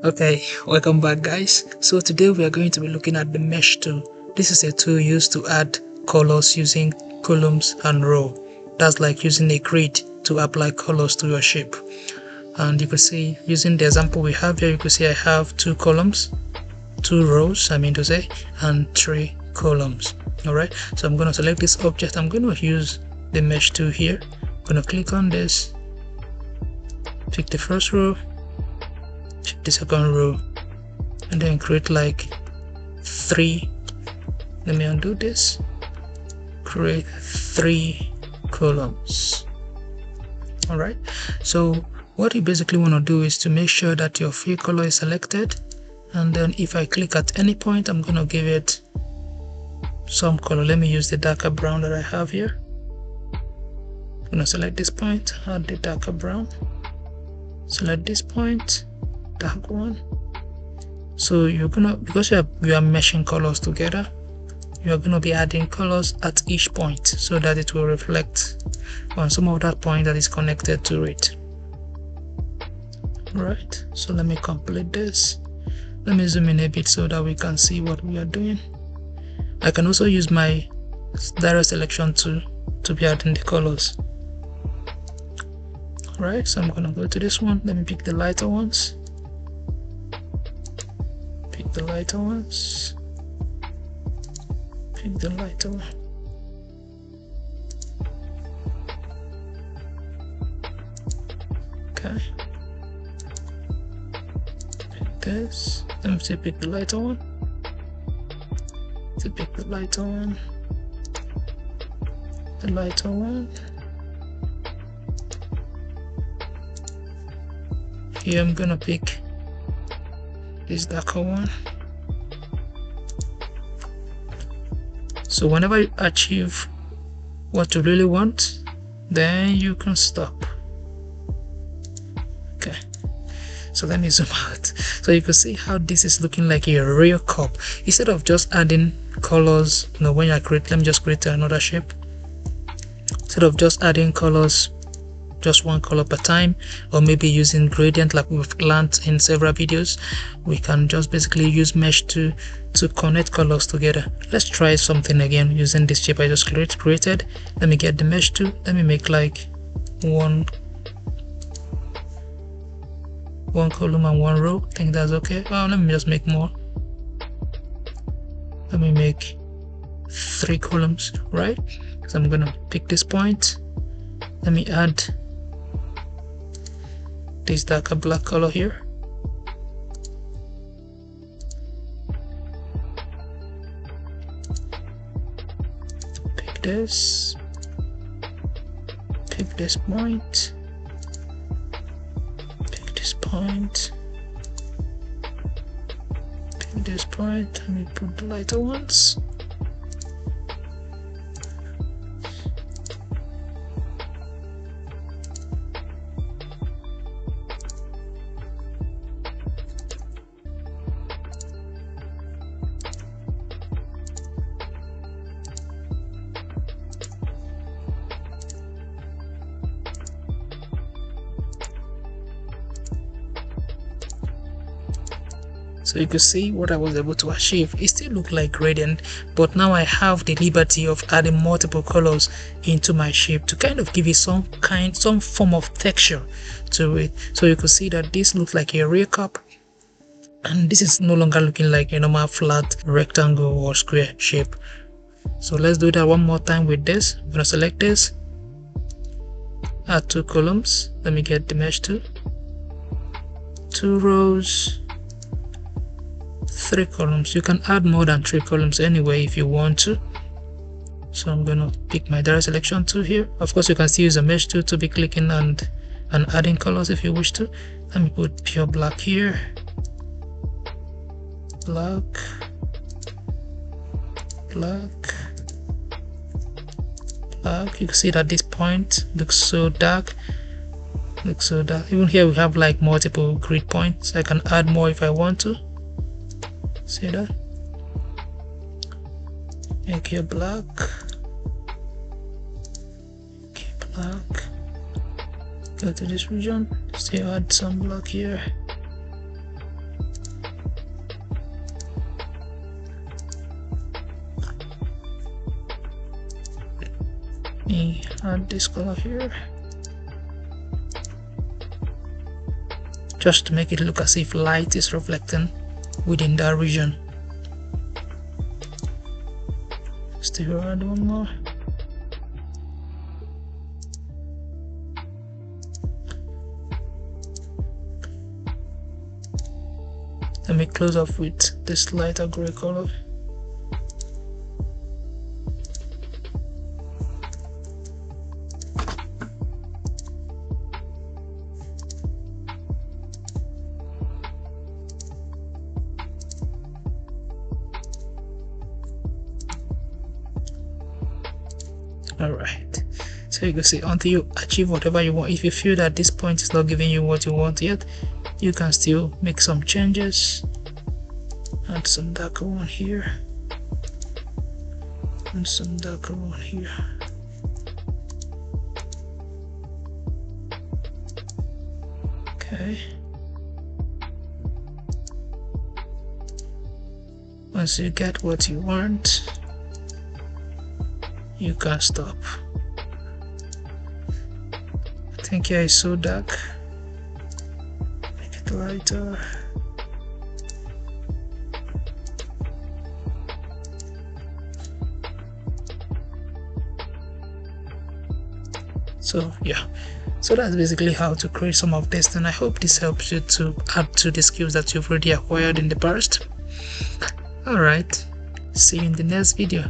Okay, welcome back guys. So today we are going to be looking at the mesh tool. This is a tool used to add colors using columns and row. That's like using a grid to apply colors to your shape. And you can see using the example we have here, you can see I have 2 columns, 2 rows I mean to say, and 3 columns. Alright, so I'm going to select this object. I'm going to use the mesh tool here. I'm going to click on this, pick the first row, the second row, and then create like 3. Let me undo this. Create 3 columns. All right, so what you basically want to do is to make sure that your fill color is selected, and then if I click at any point, I'm going to give it some color. Let me use the darker brown that I have here. I'm going to select this point, add the darker brown, select this point, dark one. So you're gonna, because you are meshing colors together, you are going to be adding colors at each point so that it will reflect on some of that point that is connected to it. Right, so let me complete this. Let me zoom in a bit so that we can see what we are doing. I can also use my direct selection tool to be adding the colors. Alright, so I'm going to go to this one. Let me pick the lighter ones. Pick the lighter ones. Pick the lighter one. Okay. Pick this. Let me say pick the lighter one. To pick the lighter one. The lighter one. Here I'm gonna pick this darker one. So whenever you achieve what you really want, then you can stop. Okay, so let me zoom out so you can see how this is looking like a real cup. Instead of just adding colors, when you create, let me just create another shape. Instead of just adding colors, just one color per time, or maybe using gradient like we've learned in several videos, we can just basically use mesh to connect colors together. Let's try something again using this shape I just created. Let me get the mesh tool. Let me make like one column and 1 row. I think that's okay. Well, let me just make more. Let me make 3 columns, right? So I'm gonna pick this point. Let me add this darker black color here. Pick this point, pick this point, pick this point. Let me put the lighter ones. So you can see what I was able to achieve. It still looked like gradient, but now I have the liberty of adding multiple colors into my shape to kind of give it some form of texture to it. So you can see that this looks like a real cup, and this is no longer looking like a normal flat rectangle or square shape. So let's do that one more time with this. I'm gonna select this, add 2 columns. Let me get the mesh tool, 2 rows, 3 columns. You can add more than 3 columns anyway if you want to. So I'm gonna pick my direct selection tool here. Of course, you can still use a mesh tool to be clicking and adding colors if you wish to. Let me put pure black here. Black, black, black. You can see that this point looks so dark. Even here we have like multiple grid points. I can add more if I want to. See that? Make here black. Okay, black. Go to this region. Still add some black here. me add this color here just to make it look as if light is reflecting within that region. Still add one more. Let me close off with this lighter gray color. Alright, so you can see until you achieve whatever you want. If you feel that this point is not giving you what you want yet, you can still make some changes. Add some darker one here and some darker one here. Okay, once you get what you want, you can stop. I think here is so dark, make it lighter. So yeah, so that's basically how to create some of this, and I hope this helps you to add to the skills that you've already acquired in the past. Alright, see you in the next video.